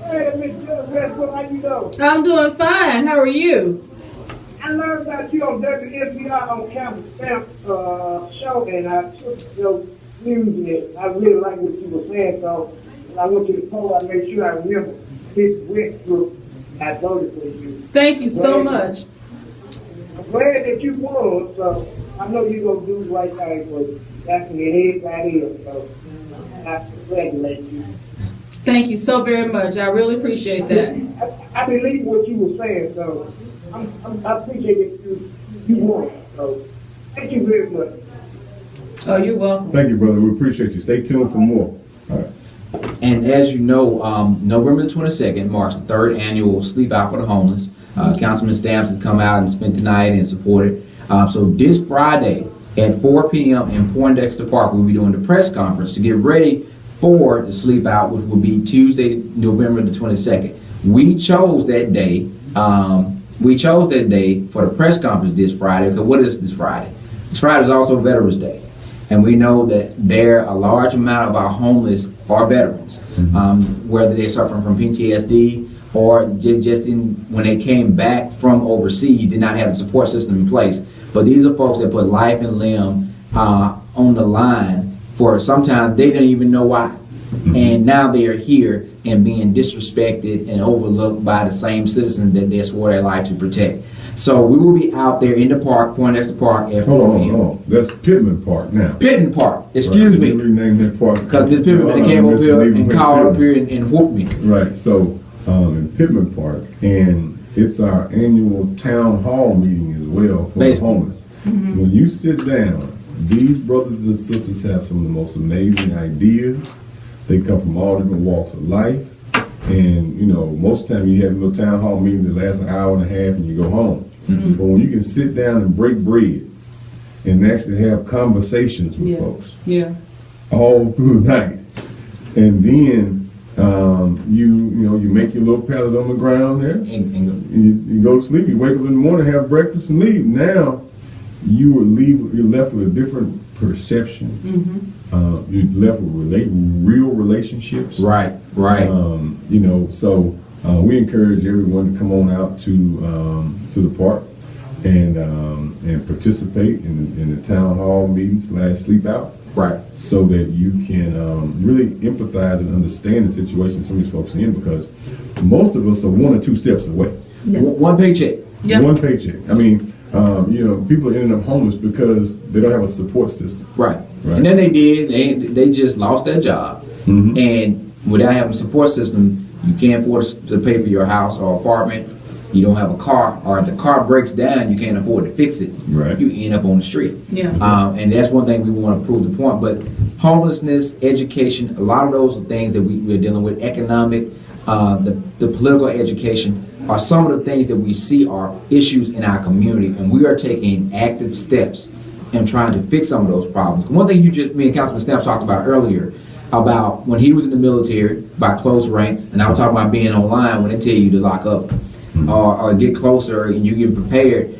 Hey, Miss Westbrook, how you doing? I'm doing fine. How are you? I learned about you on WNPR on Campus Stamp show, and I took your news, and I really like what you were saying, so when I went to the poll, I made sure I remember Miss Westbrook. I voted for you. Thank you so much. I'm glad that you won, so I know you're going to do the right thing for you. That's in your head right here, so I congratulate you. Thank you so very much. I really appreciate that. I believe what you were saying, so I appreciate it. You won, so thank you very much. Oh, you're welcome. Thank you, brother. We appreciate you. Stay tuned for more. All right. And as you know, November the 22nd marks the 3rd annual Sleep Out for the Homeless. Councilman Stamps has come out and spent the night and supported. So this Friday at 4 p.m. in Poindexter Park, we'll be doing the press conference to get ready for the Sleep Out, which will be Tuesday, November the 22nd. We chose that day. For the press conference this Friday, because what is this Friday? This Friday is also Veterans Day. And we know that a large amount of our homeless are veterans, whether they're suffering from PTSD or just when they came back from overseas, did not have a support system in place. But these are folks that put life and limb on the line for sometimes they didn't even know why. And now they are here and being disrespected and overlooked by the same citizens that they swore their life to protect. So we will be out there in the park, Poindexter Park at 4 p.m. Hold on. That's Pittman Park now. Pittman Park, excuse me. Rename that park. Because Ms. Pittman came over here and called up here and whooped me. Right, so in Pittman Park, and it's our annual town hall meeting as well for the homeless. When you sit down, these brothers and sisters have some of the most amazing ideas. They come from all different walks of life. And, you know, most of the time you have little town hall meetings that last an hour and a half and you go home. But when you can sit down and break bread and actually have conversations with folks all through the night, and then you make your little pallet on the ground there, and you go to sleep, you wake up in the morning, have breakfast, and leave. Now you're left with a different perception. You're left with real relationships. Right. So we encourage everyone to come on out to the park and participate in the town hall meeting / sleep out. Right. So that you can really empathize and understand the situation some of these folks are in, because most of us are 1 or 2 steps away. One paycheck. One paycheck. I mean, people are ending up homeless because they don't have a support system. Right. And then they just lost their job. And without having a support system, you can't afford to pay for your house or apartment. You don't have a car, or if the car breaks down, you can't afford to fix it. Right. You end up on the street. And that's one thing we want to prove the point. But homelessness, education, a lot of those are things that we're dealing with. Economic, the political education are some of the things that we see are issues in our community, and we are taking active steps in trying to fix some of those problems. One thing me and Councilman Stamps talked about earlier, about when he was in the military, about close ranks, and I was talking about being online when they tell you to lock up or get closer and you get prepared.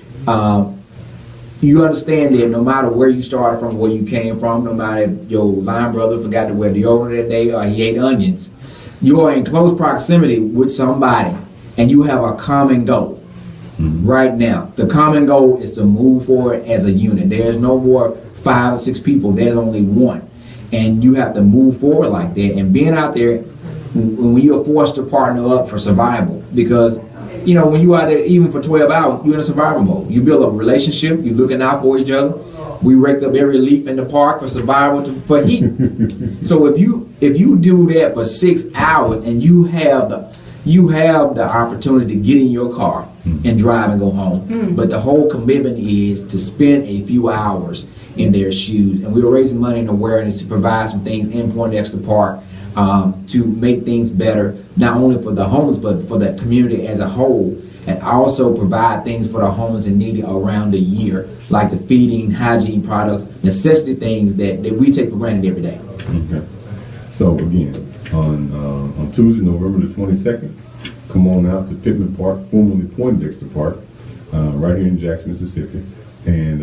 You understand that no matter where you started from, where you came from, no matter if your line brother forgot to wear deodorant that day or he ate onions, you are in close proximity with somebody and you have a common goal. Right now, the common goal is to move forward as a unit. There's no more 5 or 6 people, there's only one. And you have to move forward like that. And being out there, when you're forced to partner up for survival, because when you are there even for 12 hours, you're in a survival mode. You build a relationship, you're looking out for each other. We raked up every leaf in the park for survival, for heat. So if you do that for 6 hours and you have the opportunity to get in your car and drive and go home, but the whole commitment is to spend a few hours in their shoes. And we were raising money and awareness to provide some things in Poindexter Park to make things better, not only for the homeless, but for the community as a whole, and also provide things for the homeless and needy around the year, like the feeding, hygiene products, necessity things that we take for granted every day. Okay. So again, on Tuesday, November the 22nd, come on out to Pittman Park, formerly Poindexter Park, right here in Jackson, Mississippi. And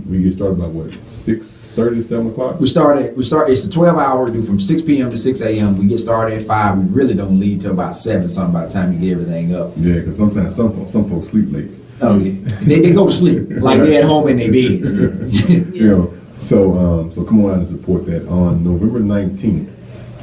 we get started about 6:30 to 7 o'clock? We start, it's a 12-hour, do from 6 p.m. to 6 a.m. We get started at 5. We really don't leave till about 7 something by the time you get everything up. Yeah, because sometimes some folks sleep late. Oh yeah. They go to sleep, like they're at home in their beds. So come on out and support that. On November 19th,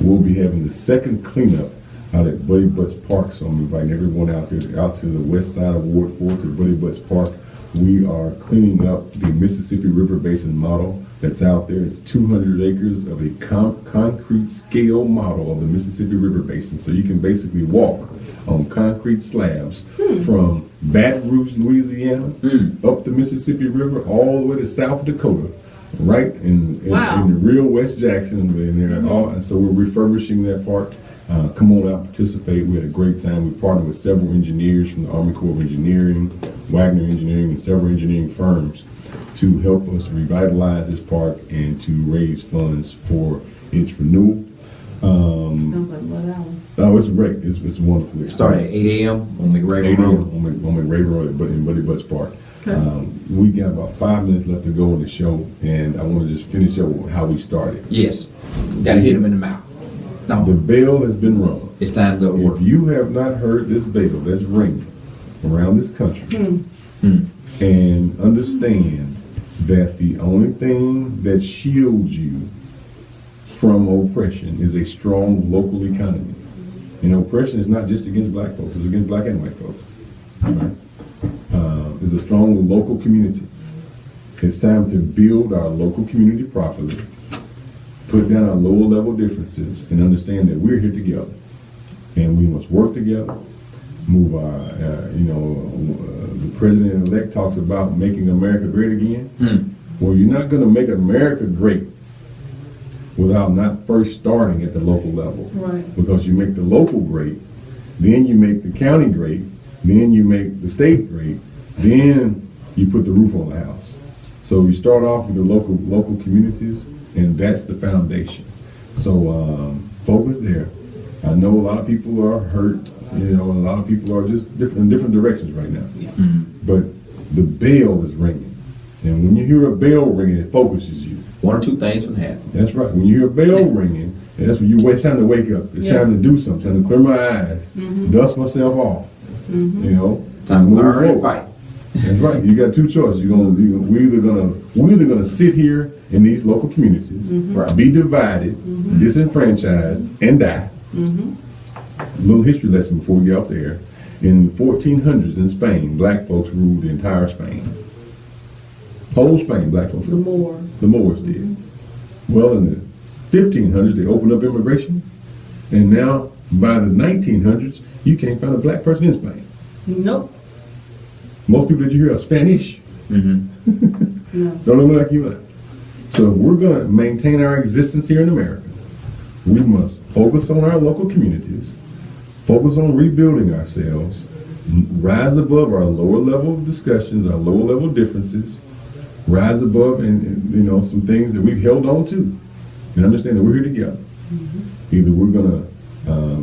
we'll be having the second cleanup out at Buddy Butts Park. So I'm inviting everyone out there, out to the west side of Ward 4 to Buddy Butts Park We are cleaning up the Mississippi River Basin model that's out there. It's 200 acres of a concrete scale model of the Mississippi River Basin. So you can basically walk on concrete slabs from Baton Rouge, Louisiana, up the Mississippi River, all the way to South Dakota, right in the real West Jackson. And so we're refurbishing that park. Come on out and participate. We had a great time. We partnered with several engineers from the Army Corps of Engineering, Wagner Engineering, and several engineering firms to help us revitalize this park and to raise funds for its renewal. Sounds like what hour? Oh, it's great. It's wonderful. Start at 8 a.m. on McRaven 8 Road. a.m. on McRaven Road in Buddy Butts Park. Okay. We got about 5 minutes left to go on the show, and I want to just finish up with how we started. Yes. Got to hit him in the mouth. No. The bell has been rung. It's time to go to work. If you have not heard this bell that's ringing around this country, and understand that the only thing that shields you from oppression is a strong local economy. And oppression is not just against black folks, it's against black and white folks. Right? It's a strong local community. It's time to build our local community properly, put down our lower level differences, and understand that we're here together. And we must work together, move our, the president-elect talks about making America great again. Well, you're not going to make America great without not first starting at the local level. Right. Because you make the local great, then you make the county great, then you make the state great, then you put the roof on the house. So we start off with the local communities, and that's the foundation. So focus there. I know a lot of people are hurt, a lot of people are just in different directions right now. But the bell is ringing. And when you hear a bell ringing, it focuses you. One or two things can happen. That's right. When you hear a bell ringing, that's when it's time to wake up. It's time to do something. Time to clear my eyes, dust myself off. Time to learn and fight. That's right. You got two choices. We're either gonna sit here in these local communities, be divided, disenfranchised, and die. A little history lesson before we get off the air. In the 1400s in Spain, black folks ruled the entire Spain. Whole Spain, black folks ruled. The Moors did. Well, in the 1500s, they opened up immigration, and now by the 1900s, you can't find a black person in Spain. Nope. Most people that you hear are Spanish. No. Don't look like you are. So if we're going to maintain our existence here in America, we must focus on our local communities, focus on rebuilding ourselves, rise above our lower level discussions, our lower level differences, rise above and some things that we've held on to, and understand that we're here together. Either we're going to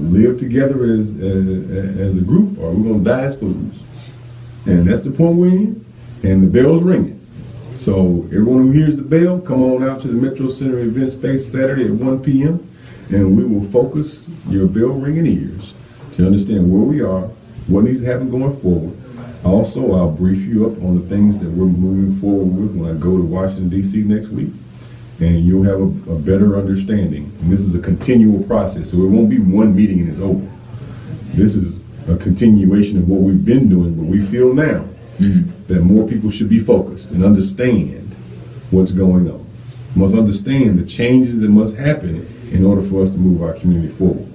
live together as a group, or we're going to die as fools. And that's the point we're in, and the bell's ringing. So everyone who hears the bell, come on out to the Metro Center event space Saturday at 1 p.m. and we will focus your bell ringing ears to understand where we are, what needs to happen going forward. Also, I'll brief you up on the things that we're moving forward with when I go to Washington, D.C. next week, and you'll have a better understanding. And this is a continual process, so it won't be one meeting and it's over. This is a continuation of what we've been doing, but we feel now that more people should be focused and understand what's going on. Must understand the changes that must happen in order for us to move our community forward.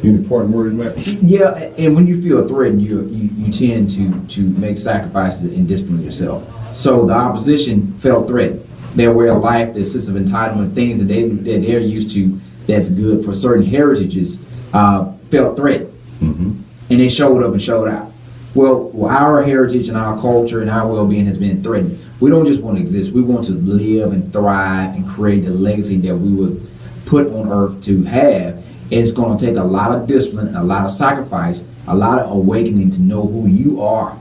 Any parting words, Matt? Yeah, and when you feel threatened, you tend to make sacrifices and discipline yourself. So the opposition felt threatened. Their way of life, their sense of entitlement, things that they're used to that's good for certain heritages, felt threatened. And they showed up and showed out. Well, our heritage and our culture and our well-being has been threatened. We don't just want to exist. We want to live and thrive and create the legacy that we would put on earth to have. It's going to take a lot of discipline, a lot of sacrifice, a lot of awakening to know who you are,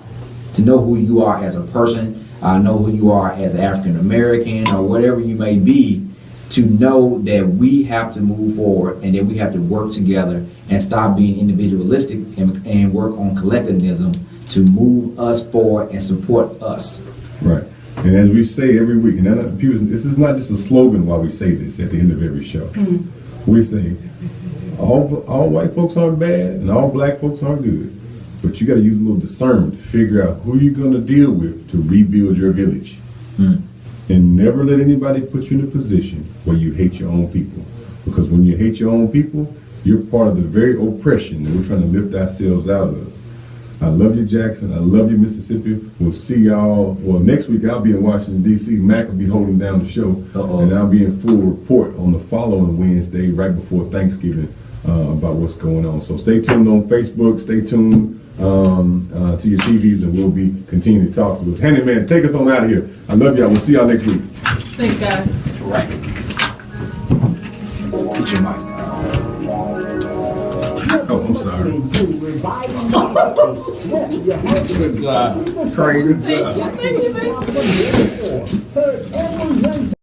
as a person, know who you are as African American or whatever you may be, to know that we have to move forward and that we have to work together and stop being individualistic and work on collectivism to move us forward and support us. Right. And as we say every week, and this is not just a slogan while we say this at the end of every show. We say, all white folks aren't bad and all black folks aren't good. but you got to use a little discernment to figure out who you're going to deal with to rebuild your village. And never let anybody put you in a position where you hate your own people. Because when you hate your own people, you're part of the very oppression that we're trying to lift ourselves out of. I love you, Jackson. I love you, Mississippi. We'll see y'all. Well, next week I'll be in Washington, D.C. Mac will be holding down the show. And I'll be in full report on the following Wednesday, right before Thanksgiving, about what's going on. So stay tuned on Facebook. Stay tuned to your TVs, and we'll be continuing to talk to us. Handyman, take us on out of here. I love y'all. We'll see y'all next week. Thanks, guys. Right. Get your mic. Oh, I'm sorry. Good job. Crazy job. Thank you.